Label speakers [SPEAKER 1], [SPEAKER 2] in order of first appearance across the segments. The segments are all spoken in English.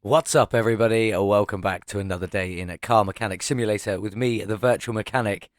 [SPEAKER 1] What's up, everybody? Welcome back to another day in a car mechanic simulator with me, the virtual mechanic,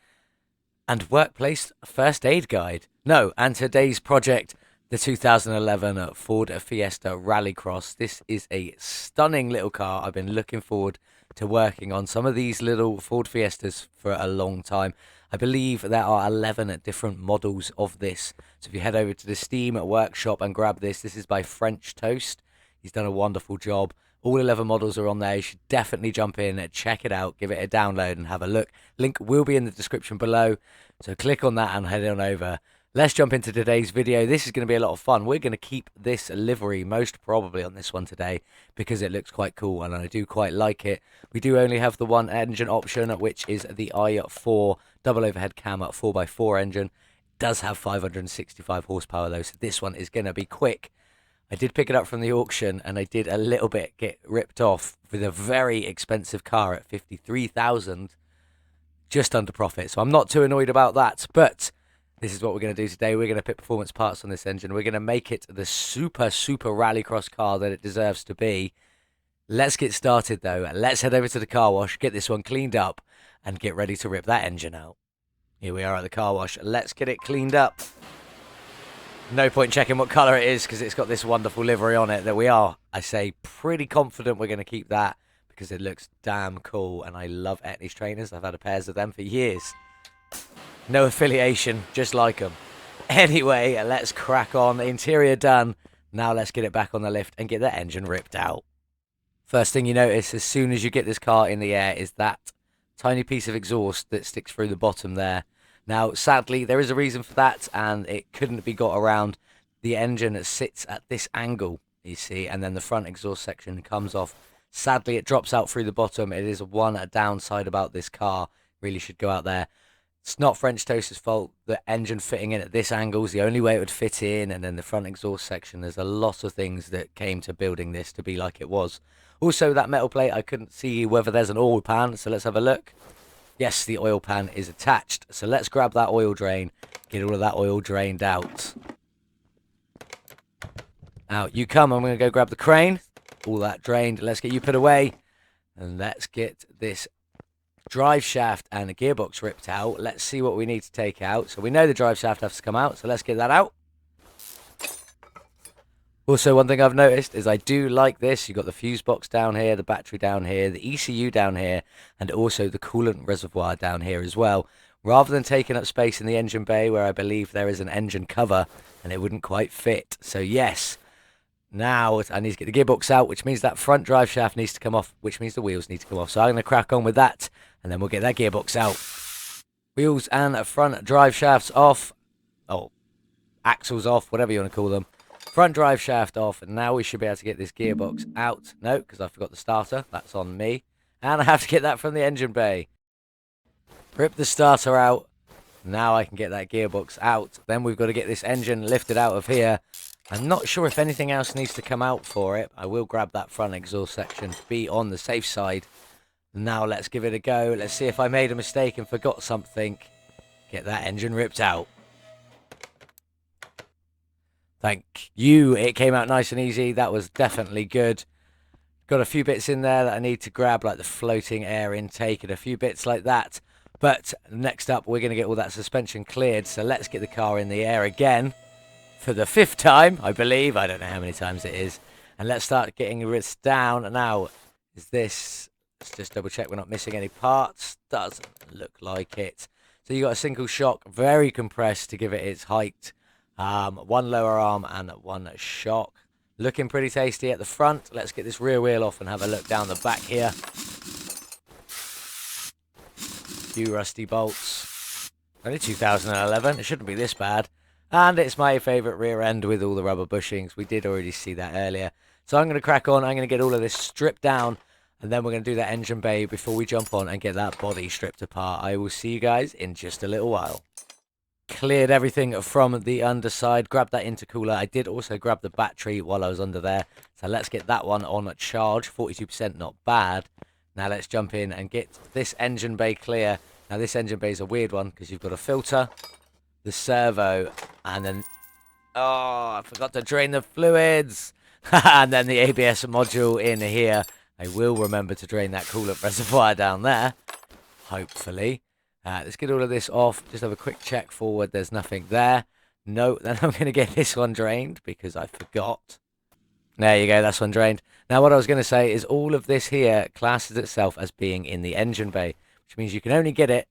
[SPEAKER 1] and workplace first aid guide. No, and today's project, the 2011 Ford Fiesta Rallycross. This is a stunning little car. I've been looking forward to working on some of these little Ford Fiestas for a long time. I believe there are 11 different models of this. So if you head over to the Steam workshop and grab this, this is by French Toast. He's done a wonderful job. All 11 models are on there. You should definitely jump in, check it out, give it a download and have a look. Link will be in the description below. So click on that and head on over. Let's jump into today's video. This is going to be a lot of fun. We're going to keep this livery most probably on this one today because it looks quite cool and I do quite like it. We do only have the one engine option, which is the i4 double overhead cam 4x4 engine. It does have 565 horsepower though, so this one is going to be quick. I did pick it up from the auction and I did a little bit get ripped off with a very expensive car at 53,000, just under profit. So I'm not too annoyed about that, but this is what we're going to do today. We're going to put performance parts on this engine. We're going to make it the super rallycross car that it deserves to be. Let's get started though. Let's head over to the car wash, get this one cleaned up and get ready to rip that engine out. Here we are at the car wash. Let's get it cleaned up. No point checking what colour it is because it's got this wonderful livery on it that we are, I say, pretty confident we're going to keep that because it looks damn cool and I love Etnies trainers. I've had a pairs of them for years. No affiliation, just like them. Anyway, let's crack on. Interior done. Now let's get it back on the lift and get that engine ripped out. First thing you notice as soon as you get this car in the air is that tiny piece of exhaust that sticks through the bottom there. Now, sadly, there is a reason for that, and it couldn't be got around. The engine sits at this angle, you see, and then the front exhaust section comes off. Sadly, it drops out through the bottom. It is one downside about this car. Really should go out there. It's not French Toast's fault. The engine fitting in at this angle is the only way it would fit in, and then the front exhaust section. There's a lot of things that came to building this to be like it was. Also, that metal plate, I couldn't see whether there's an oil pan, so let's have a look. Yes, the oil pan is attached. So let's grab that oil drain, get all of that oil drained out. Out you come. I'm going to go grab the crane. All that drained. Let's get you put away. And let's get this drive shaft and the gearbox ripped out. Let's see what we need to take out. So we know the drive shaft has to come out. So let's get that out. Also, one thing I've noticed is I do like this. You've got the fuse box down here, the battery down here, the ECU down here, and also the coolant reservoir down here as well. Rather than taking up space in the engine bay where I believe there is an engine cover and it wouldn't quite fit. So yes, now I need to get the gearbox out, which means that front drive shaft needs to come off, which means the wheels need to come off. So I'm going to crack on with that and then we'll get that gearbox out. Wheels and front drive shafts off. Oh, axles off, whatever you want to call them. Front drive shaft off, and now we should be able to get this gearbox out. No, because I forgot the starter. That's on me. And I have to get that from the engine bay. Rip the starter out. Now I can get that gearbox out. Then we've got to get this engine lifted out of here. I'm not sure if anything else needs to come out for it. I will grab that front exhaust section to be on the safe side. Now let's give it a go. Let's see if I made a mistake and forgot something. Get that engine ripped out. Thank you. It came out nice and easy. That was definitely good. Got a few bits in there that I need to grab, like the floating air intake and a few bits like that. But next up, we're going to get all that suspension cleared. So let's get the car in the air again for the 5th time, I believe. I don't know how many times it is. And let's start getting this down. Now, is this... Let's just double check we're not missing any parts. Doesn't look like it. So you got a single shock, very compressed to give it its height. One lower arm and one shock. Looking pretty tasty at the front. Let's get this rear wheel off and have a look down the back here. Few rusty bolts. Only 2011. It shouldn't be this bad. And it's my favourite rear end with all the rubber bushings. We did already see that earlier. So I'm going to crack on. I'm going to get all of this stripped down. And then we're going to do that engine bay before we jump on and get that body stripped apart. I will see you guys in just a little while. Cleared everything from the underside, grabbed that intercooler. I did also grab the battery while I was under there. So let's get that one on charge. 42%, not bad. Now let's jump in and get this engine bay clear. Now this engine bay is a weird one because you've got a filter, the servo, and then... Oh, I forgot to drain the fluids. And then the ABS module in here. I will remember to drain that coolant reservoir down there, hopefully. Let's get all of this off. Just have a quick check forward. There's nothing there. No, then I'm going to get this one drained because I forgot. There you go, that's one drained. Now what I was going to say is all of this here classes itself as being in the engine bay, which means you can only get it,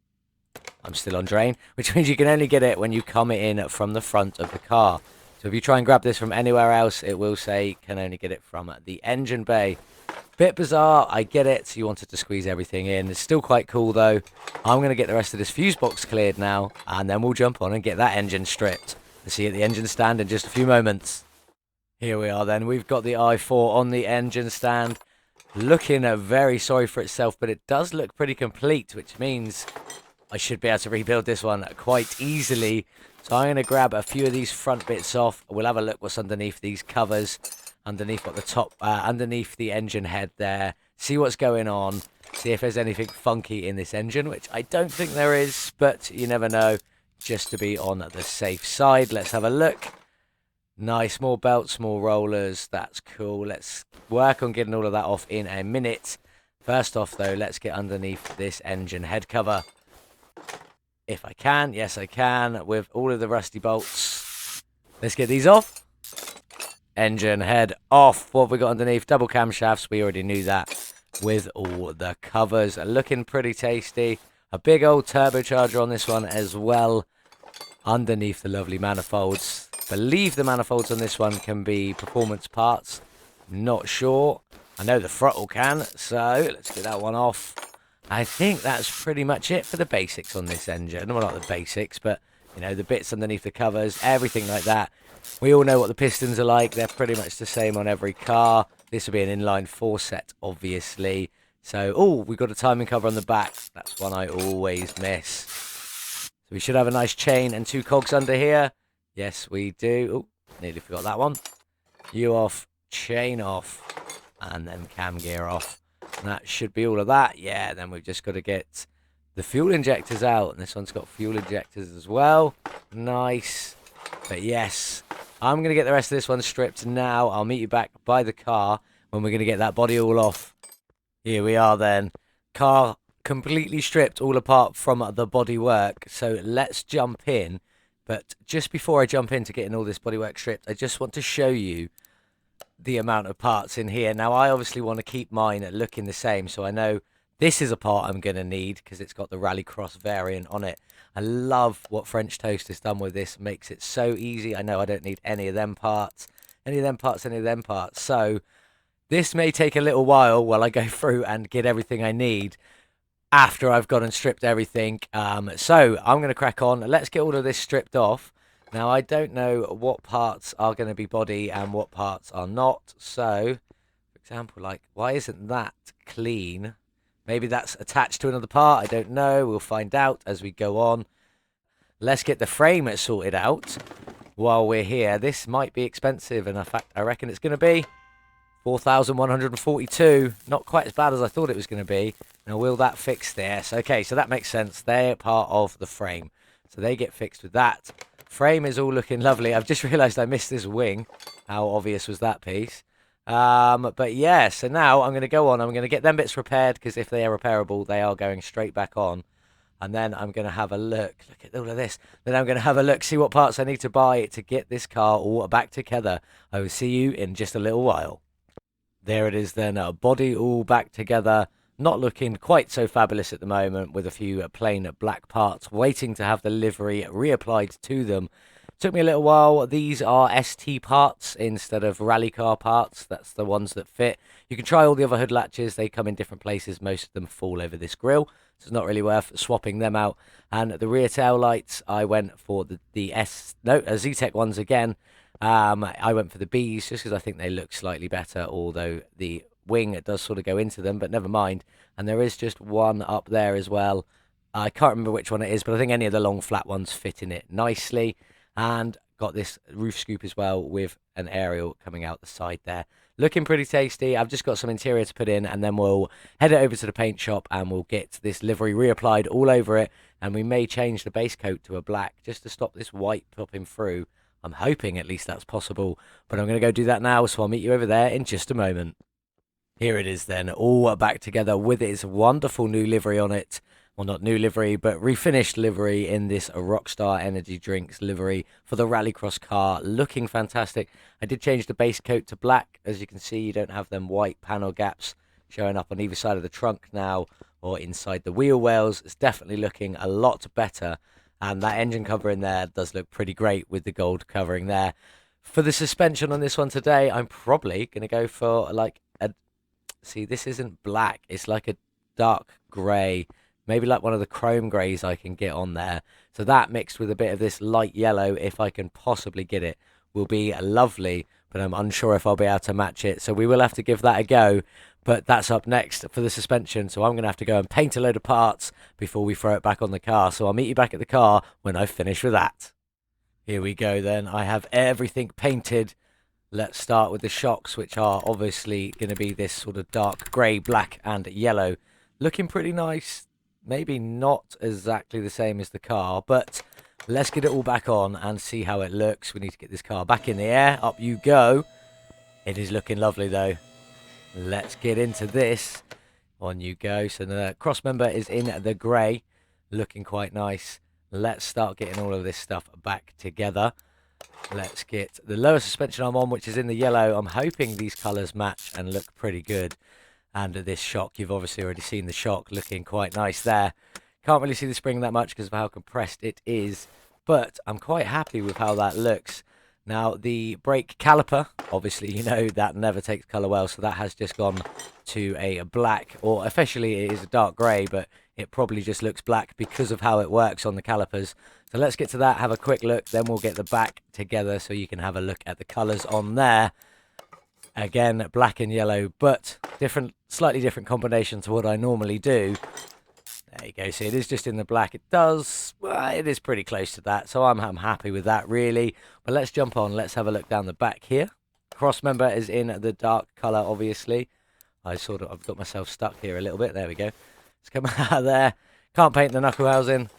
[SPEAKER 1] I'm still on drain, which means you can only get it when you come in from the front of the car. So if you try and grab this from anywhere else, it will say can only get it from the engine bay. Bit bizarre, I get it, so you wanted to squeeze everything in. It's still quite cool though. I'm going to get the rest of this fuse box cleared now, and then we'll jump on and get that engine stripped. We'll see you at the engine stand in just a few moments. Here we are then, we've got the i4 on the engine stand. Looking very sorry for itself, but it does look pretty complete, which means I should be able to rebuild this one quite easily. So I'm going to grab a few of these front bits off. We'll have a look what's underneath these covers. Underneath what the top, underneath the engine head there. See what's going on. See if there's anything funky in this engine, which I don't think there is, but you never know. Just to be on the safe side, let's have a look. Nice, more belts, more rollers. That's cool. Let's work on getting all of that off in a minute. First off, though, let's get underneath this engine head cover. If I can, yes, I can, with all of the rusty bolts. Let's get these off. Engine head off. What have we got underneath? Double camshafts. We already knew that. With all the covers. Looking pretty tasty. A big old turbocharger on this one as well. Underneath the lovely manifolds. Believe the manifolds on this one can be performance parts. Not sure. I know the throttle can. So let's get that one off. I think that's pretty much it for the basics on this engine. Well, not the basics, but you know, the bits underneath the covers, everything like that. We all know what the pistons are like. They're pretty much the same on every car. This will be an inline 4 set, obviously. So, oh, we've got a timing cover on the back. That's one I always miss. So we should have a nice chain and 2 cogs under here. Yes, we do. Oh, nearly forgot that one. You off, chain off, and then cam gear off. And that should be all of that. Yeah, then we've just got to get the fuel injectors out. And this one's got fuel injectors as well. Nice. But yes, I'm going to get the rest of this one stripped now. I'll meet you back by the car when we're going to get that body all off. Here we are then. Car completely stripped all apart from the bodywork. So let's jump in. But just before I jump into getting all this bodywork stripped, I just want to show you the amount of parts in here. Now, I obviously want to keep mine looking the same. So I know this is a part I'm going to need because it's got the Rallycross variant on it. I love what French Toast has done with this. Makes it so easy. I know I don't need any of them parts. Any of them parts, any of them parts. So this may take a little while while I go through and get everything I need after I've gone and stripped everything. So I'm going to crack on. Let's get all of this stripped off. Now, I don't know what parts are going to be body and what parts are not. So, for example, like, why isn't that clean? Maybe that's attached to another part. I don't know. We'll find out as we go on. Let's get the frame sorted out while we're here. This might be expensive, and in fact, I reckon it's going to be 4,142. Not quite as bad as I thought it was going to be. Now, will that fix this? Okay, so that makes sense. They're part of the frame, so they get fixed with that. Frame is all looking lovely. I've just realised I missed this wing. How obvious was that piece? But yeah, so now I'm going to go on. I'm going to get them bits repaired because if they are repairable, they are going straight back on. And then I'm going to have a look. Look at all of this. Then I'm going to have a look, see what parts I need to buy to get this car all back together. I will see you in just a little while. There it is then, body all back together. Not looking quite so fabulous at the moment with a few plain black parts waiting to have the livery reapplied to them. Took me a little while. These are ST parts instead of rally car parts. That's the ones that fit. You can try all the other hood latches. They come in different places. Most of them fall over this grille, so it's not really worth swapping them out. And the rear tail lights, I went for the Z-Tech ones again. I went for the Bs just because I think they look slightly better, although the wing does sort of go into them, but never mind. And there is just one up there as well. I can't remember which one it is, but I think any of the long flat ones fit in it nicely. And got this roof scoop as well with an aerial coming out the side there. Looking pretty tasty. I've just got some interior to put in, and then we'll head it over to the paint shop and we'll get this livery reapplied all over it. And we may change the base coat to a black just to stop this white popping through. I'm hoping at least that's possible, but I'm going to go do that now, so I'll meet you over there in just a moment. Here it is then, all back together with its wonderful new livery on it. Well, not new livery, but refinished livery in this Rockstar Energy Drinks livery for the Rallycross car. Looking fantastic. I did change the base coat to black. As you can see, you don't have them white panel gaps showing up on either side of the trunk now or inside the wheel wells. It's definitely looking a lot better. And that engine cover in there does look pretty great with the gold covering there. For the suspension on this one today, I'm probably going to go for like a... See, this isn't black. It's like a dark grey. Maybe like one of the chrome greys I can get on there. So that mixed with a bit of this light yellow, if I can possibly get it, will be lovely. But I'm unsure if I'll be able to match it. So we will have to give that a go. But that's up next for the suspension. So I'm going to have to go and paint a load of parts before we throw it back on the car. So I'll meet you back at the car when I've finished with that. Here we go then. I have everything painted. Let's start with the shocks, which are obviously going to be this sort of dark grey, black and yellow. Looking pretty nice. Maybe not exactly the same as the car, but let's get it all back on and see how it looks. We need to get this car back in the air. Up you go. It is looking lovely though. Let's get into this. On you go. So the cross member is in the grey. Looking quite nice. Let's start getting all of this stuff back together. Let's get the lower suspension arm on, which is in the yellow. I'm hoping these colours match and look pretty good. And this shock, you've obviously already seen the shock looking quite nice there. Can't really see the spring that much because of how compressed it is, but I'm quite happy with how that looks. Now, the brake caliper, obviously, you know, that never takes colour well, so that has just gone to a black, or officially it is a dark grey, but it probably just looks black because of how it works on the calipers. So let's get to that, have a quick look, then we'll get the back together so you can have a look at the colours on there. Again, black and yellow, but slightly different combination to what I normally do. There you go. See, it is just in the black. It is pretty close to that, so I'm happy with that, really. But let's jump on. Let's have a look down the back here. Cross member is in the dark colour, obviously. I've got myself stuck here a little bit. There we go. Let's come out of there. Can't paint the knuckle housing,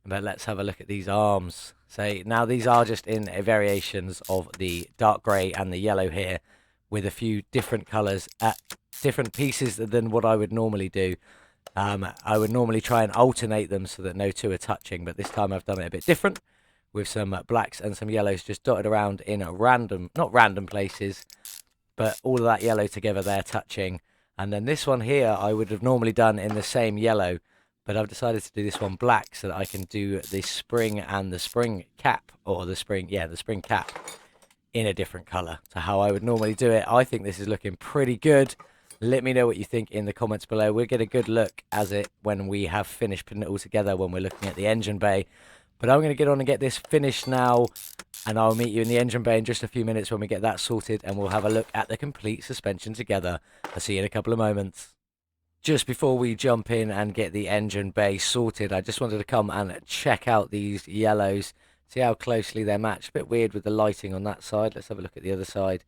[SPEAKER 1] but let's have a look at these arms. So now these are just in variations of the dark grey and the yellow here, with a few different colours at different pieces than what I would normally do. I would normally try and alternate them so that no two are touching, but this time I've done it a bit different with some blacks and some yellows just dotted around in not random places, but all of that yellow together there touching. And then this one here I would have normally done in the same yellow, but I've decided to do this one black so that I can do the spring and the spring cap, or the spring cap in a different color to how I would normally do it. I think this is looking pretty good. Let me know what you think in the comments below. We'll get a good look as it when we have finished putting it all together, when we're looking at the engine bay. But I'm going to get on and get this finished now, and I'll meet you in the engine bay in just a few minutes when we get that sorted, and we'll have a look at the complete suspension together. I'll see you in a couple of moments. Just before we jump in and get the engine bay sorted, I just wanted to come and check out these yellows. See how closely they're matched. A bit weird with the lighting on that side. Let's have a look at the other side.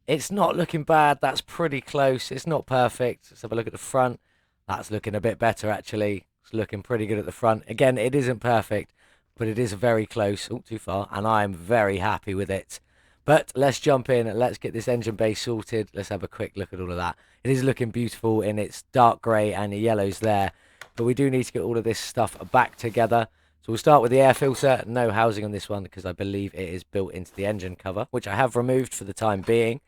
[SPEAKER 1] It's not looking bad. That's pretty close. It's not perfect. Let's have a look at the front. That's looking a bit better, actually. It's looking pretty good at the front. Again, it isn't perfect, but it is very close. Oh, too far. And I'm very happy with it. But let's jump in and let's get this engine bay sorted. Let's have a quick look at all of that. It is looking beautiful in its dark grey and the yellows there. But we do need to get all of this stuff back together. So we'll start with the air filter. No housing on this one because I believe it is built into the engine cover, which I have removed for the time being.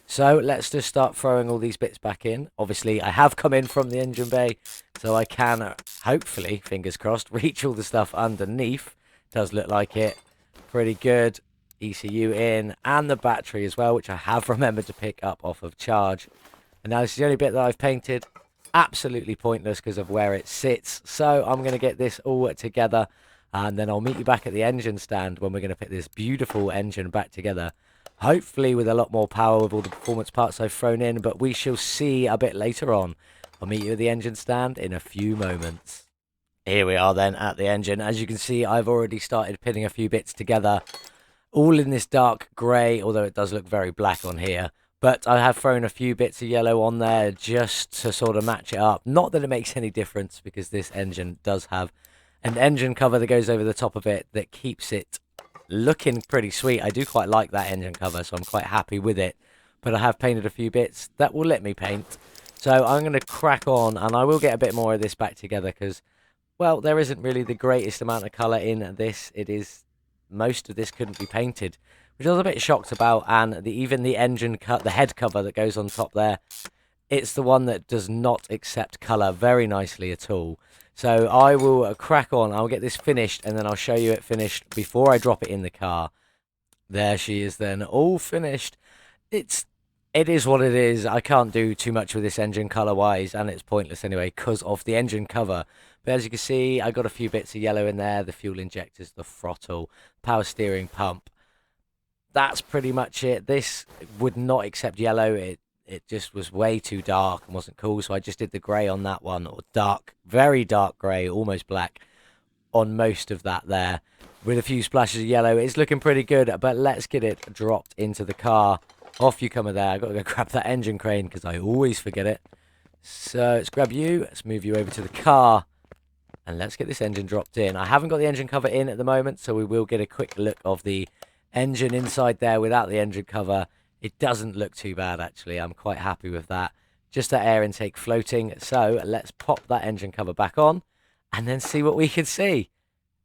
[SPEAKER 1] So let's just start throwing all these bits back in. Obviously, I have come in from the engine bay, so I can, hopefully, fingers crossed, reach all the stuff underneath. Does look like it. Pretty good. ECU in, and the battery as well, which I have remembered to pick up off of charge. And now this is the only bit that I've painted. Absolutely pointless because of where it sits. So I'm going to get this all together, and then I'll meet you back at the engine stand when we're going to put this beautiful engine back together. Hopefully with a lot more power with all the performance parts I've thrown in, but we shall see a bit later on. I'll meet you at the engine stand in a few moments. Here we are then at the engine. As you can see, I've already started pinning a few bits together, all in this dark grey, although it does look very black on here. But I have thrown a few bits of yellow on there just to sort of match it up. Not that it makes any difference because this engine does have an engine cover that goes over the top of it that keeps it looking pretty sweet. I do quite like that engine cover, so I'm quite happy with it. but I have painted a few bits that will let me paint. So I'm going to crack on, and I will get a bit more of this back together because, well, there isn't really the greatest amount of colour in this. It is, most of this couldn't be painted, which I was a bit shocked about, and even the engine cut, the head cover that goes on top there, it's the one that does not accept colour very nicely at all. So I will crack on, I'll get this finished, and then I'll show you it finished before I drop it in the car. There she is then, all finished. It is what it is. I can't do too much with this engine colour-wise, and it's pointless anyway because of the engine cover. But as you can see, I got a few bits of yellow in there, the fuel injectors, the throttle, power steering pump. That's pretty much it. This would not accept yellow. It just was way too dark and wasn't cool, so I just did the grey on that one, or dark, very dark grey, almost black, on most of that there, with a few splashes of yellow. It's looking pretty good, but let's get it dropped into the car. Off you come there. I've got to go grab that engine crane because I always forget it. So let's grab you, let's move you over to the car, and let's get this engine dropped in. I haven't got the engine cover in at the moment, so we will get a quick look of the engine inside there without the engine cover. It doesn't look too bad, actually. I'm quite happy with that. Just that air intake floating. So let's pop that engine cover back on and then see what we can see,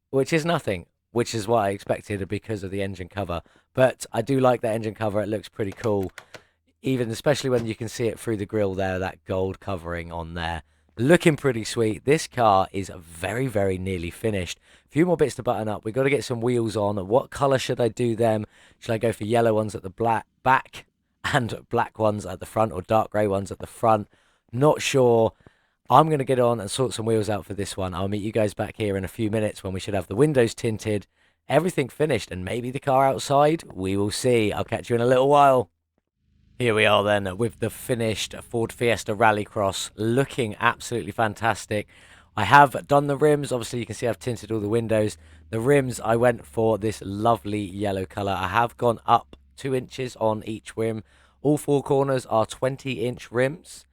[SPEAKER 1] which is nothing, which is what I expected because of the engine cover. But I do like that engine cover. It looks pretty cool, even especially when you can see it through the grille there, that gold covering on there. Looking pretty sweet. This car is very, very nearly finished. A few more bits to button up. We've got to get some wheels on. What colour should I do them? Should I go for yellow ones at the back and black ones at the front, or dark grey ones at the front? Not sure. I'm going to get on and sort some wheels out for this one. I'll meet you guys back here in a few minutes when we should have the windows tinted, everything finished, and maybe the car outside. We will see. I'll catch you in a little while. Here we are then with the finished Ford Fiesta Rallycross, looking absolutely fantastic. I have done the rims. Obviously, you can see I've tinted all the windows. The rims, I went for this lovely yellow colour. I have gone up 2 inches on each rim. All 4 corners are 20-inch rims,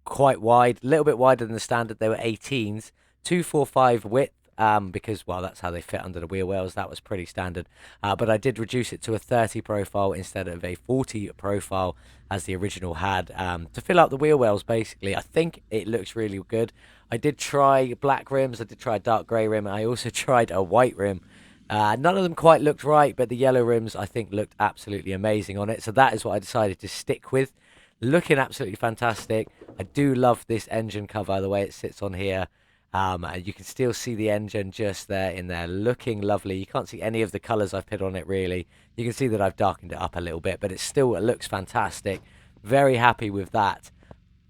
[SPEAKER 1] quite wide, a little bit wider than the standard. They were 18s, 245 width. Because, well, that's how they fit under the wheel wells. That was pretty standard. But I did reduce it to a 30 profile instead of a 40 profile as the original had, to fill out the wheel wells, basically. I think it looks really good. I did try black rims. I did try a dark grey rim. I also tried a white rim. None of them quite looked right, but the yellow rims, I think, looked absolutely amazing on it. So that is what I decided to stick with. Looking absolutely fantastic. I do love this engine cover, the way it sits on here. You can still see the engine just there in there, looking lovely. You can't see any of the colours I've put on it, really. You can see that I've darkened it up a little bit, but it still looks fantastic. Very happy with that.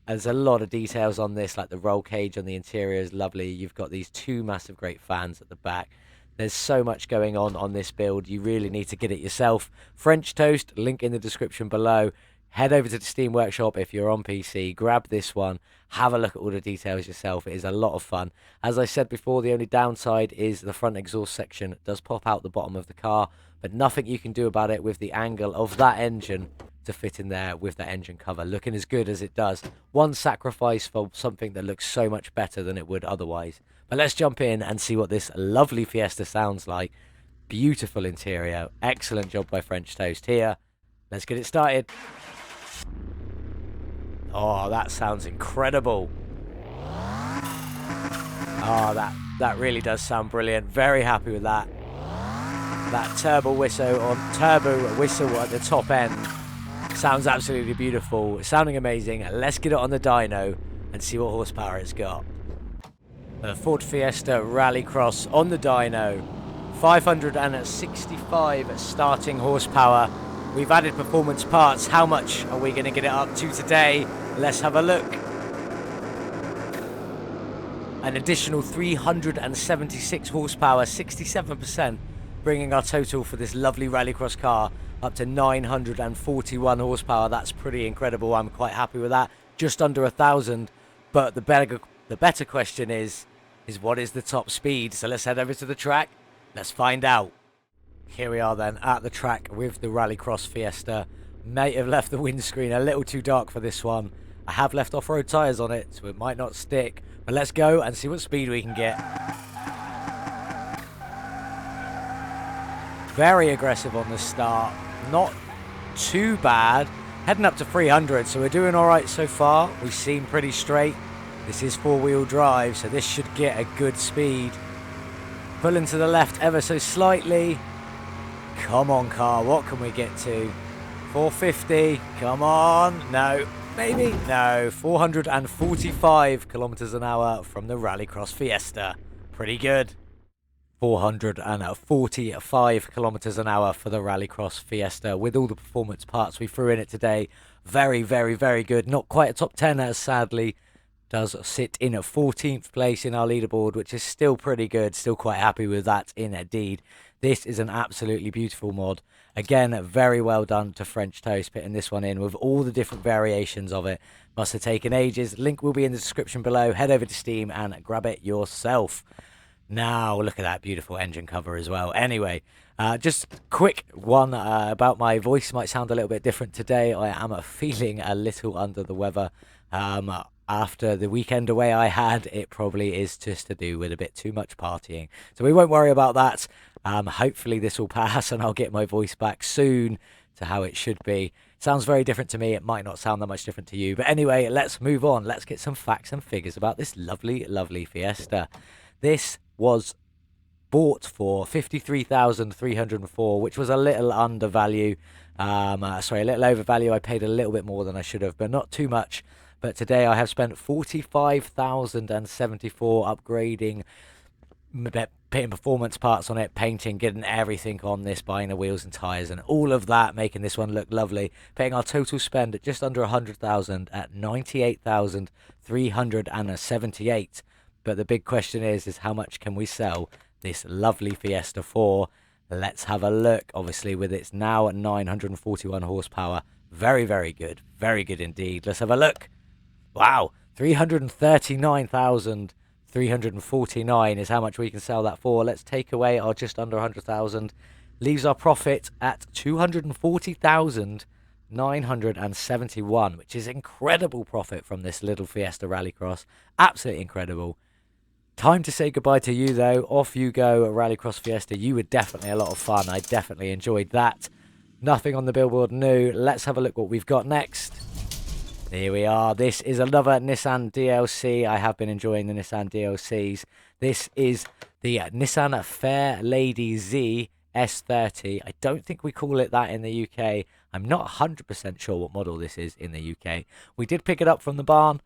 [SPEAKER 1] There's a lot of details on this, like the roll cage on the interior is lovely. You've got these 2 massive great fans at the back. There's so much going on this build. You really need to get it yourself. French Toast, link in the description below. Head over to the Steam Workshop if you're on PC, grab this one, have a look at all the details yourself. It is a lot of fun. As I said before, the only downside is the front exhaust section does pop out the bottom of the car, but nothing you can do about it with the angle of that engine to fit in there with that engine cover, looking as good as it does. One sacrifice for something that looks so much better than it would otherwise. But let's jump in and see what this lovely Fiesta sounds like. Beautiful interior, excellent job by French Toast here. Let's get it started. Oh, that sounds incredible. Oh, that really does sound brilliant. Very happy with that. That turbo whistle at the top end sounds absolutely beautiful. Sounding amazing. Let's get it on the dyno and see what horsepower it's got. The Ford Fiesta Rallycross on the dyno. 565 starting horsepower. We've added performance parts. How much are we going to get it up to today? Let's have a look. An additional 376 horsepower, 67%, bringing our total for this lovely Rallycross car up to 941 horsepower. That's pretty incredible. I'm quite happy with that. Just under 1,000. But the better question is what is the top speed? So let's head over to the track. Let's find out. Here we are then at the track with the Rallycross Fiesta. May have left the windscreen a little too dark for this one. I have left off-road tyres on it, so it might not stick. But let's go and see what speed we can get. Very aggressive on the start. Not too bad, Heading up to 300, so we're doing all right so far. We seem pretty straight. This is four-wheel drive, so this should get a good speed. Pulling to the left ever so slightly. Come on, car, what can we get to? 450, come on. No, maybe? No, 445 kilometers an hour from the Rallycross Fiesta. Pretty good. 445 kilometers an hour for the Rallycross Fiesta with all the performance parts we threw in it today. Very, very, very good. Not quite a top 10 as sadly does sit in a 14th place in our leaderboard, which is still pretty good. Still quite happy with that indeed. This is an absolutely beautiful mod. Again, very well done to French Toast putting this one in with all the different variations of it. Must have taken ages. Link will be in the description below. Head over to Steam and grab it yourself. Now, look at that beautiful engine cover as well. Anyway, just quick one about my voice. Might sound a little bit different today. I am feeling a little under the weather. After the weekend away I had, it probably is just to do with a bit too much partying. So we won't worry about that. Hopefully this will pass and I'll get my voice back soon to how it should be. Sounds very different to me. It might not sound that much different to you. But anyway, let's move on. Let's get some facts and figures about this lovely, lovely Fiesta. This was bought for 53,304, which was a little undervalue. Sorry, a little overvalue. I paid a little bit more than I should have, but not too much. But today I have spent 45,074 upgrading, putting performance parts on it, painting, getting everything on this, buying the wheels and tyres and all of that, making this one look lovely. Putting our total spend at just under 100,000 at 98,378. But the big question is how much can we sell this lovely Fiesta for? Let's have a look. Obviously, with its now at 941 horsepower. Very, very good. Very good indeed. Let's have a look. Wow. 339,349 is how much we can sell that for. Let's take away our just under 100,000. Leaves our profit at 240,971, which is incredible profit from this little Fiesta Rallycross. Absolutely incredible. Time to say goodbye to you, though. Off you go, Rallycross Fiesta. You were definitely a lot of fun. I definitely enjoyed that. Nothing on the billboard new. Let's have a look what we've got next. Here we are. This is another Nissan DLC. I have been enjoying the Nissan DLCs. This is the Nissan Fair Lady Z S30. I don't think we call it that in the UK. I'm not 100% sure what model this is in the UK. We did pick it up from the barn.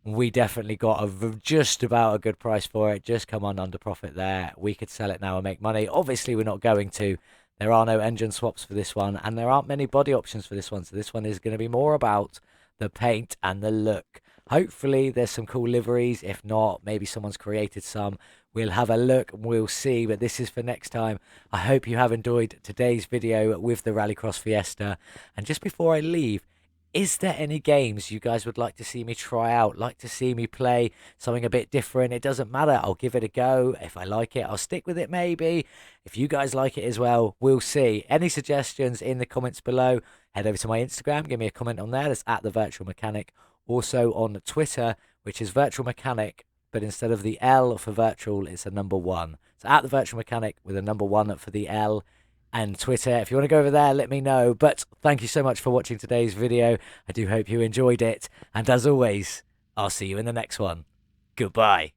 [SPEAKER 1] We definitely got just about a good price for it. Just come on under profit there. We could sell it now and make money. Obviously, we're not going to. There are no engine swaps for this one, and there aren't many body options for this one. So this one is going to be more about the paint and the look. Hopefully, there's some cool liveries. If not, maybe someone's created some. We'll have a look and we'll see, but this is for next time. I hope you have enjoyed today's video with the Rallycross Fiesta. And just before I leave, is there any games you guys would like to see me try out, like to see me play something a bit different? It doesn't matter. I'll give it a go. If I like it, I'll stick with it maybe. If you guys like it as well, we'll see. Any suggestions in the comments below? Head over to my Instagram. Give me a comment on there. That's at the Virtual Mechanic. Also on Twitter, which is Virtual Mechanic, but instead of the L for virtual, it's a number 1. So at the Virtual Mechanic with a number 1 for the L. And Twitter, if you want to go over there, let me know. But thank you so much for watching today's video. I do hope you enjoyed it. And as always, I'll see you in the next one. Goodbye.